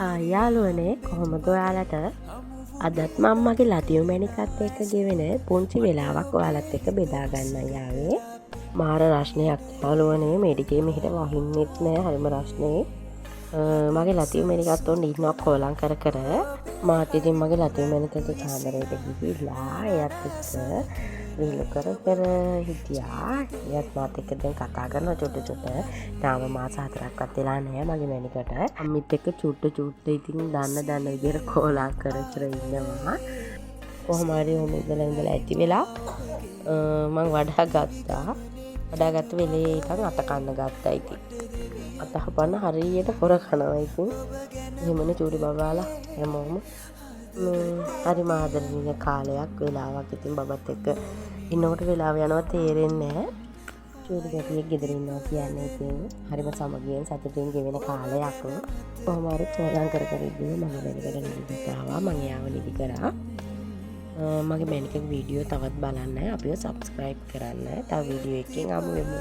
යාළුවනේ කොහොමද ඔයාලට අදත් මම මගේ ලතියු මැණිකත් එක්ක ගෙවෙන පුංචි වෙලාවක් ඔයාලත් එක්ක බෙදා ගන්න යාවේ. මාර රස්නයක් යාළුවනේ මේ ටිකේ මෙහෙට වහින්නෙත් නෑ හරිම රස්නේ. මගේ ලතියු මැණිකත් උන් ඉන්නවා කොලම් කර කර. මාත් ඉතින් මගේ ලතියු මැණිකගේ කාමරේට ගිහිල්ලා එයත් එක්ක විහිළු කර කර හිටියා. එයත් මාත් එක්ක දැන් කතා කරනවා චුට්ට. තාම මාස 4ක්වත් වෙලා නැහැ මගේ මැණිකට. අම්මිත් එක්ක චුට්ට ඉතින් දන්න විදිහට කොලම් කර කර ඉන්නවා. කොහොම හරි ඔන්න ඉඳලා ඇති වෙලා මං වඩා ගත්තා. වඩාගත්ත වෙලේ ඉතින් අත කන්න ගත්තා ඉතින්. අත හපන්න හරියට කොර කනවා ඉතින්. එහෙමනේ චූටි බබාලා හැමෝම හරි ආදරණීය කාලයක් වෙලාවක් ඉතින් බබත් එක්ක ඉන්නකොට වෙලාව යනවා තේරෙන්නේ නැහැ. චූටි ගැටියෙක් ගෙදර ඉන්නවා කියන්නේ ඉතින් හරිම සමගියෙන් සතුටින් ගෙවෙන කාලයක්. කොහොම හරි කොලම් කර කර ඉඳිම මම වැඩකට නිදි කරා. මම යාව නිදි කරා. මගේ මැණිකගේ වීඩියෝ තවත් බලන්න අපිව සබ්ස්ක්‍රයිබ් කරන්න. තව වීඩියෝ එකකින් ආමු වෙමු.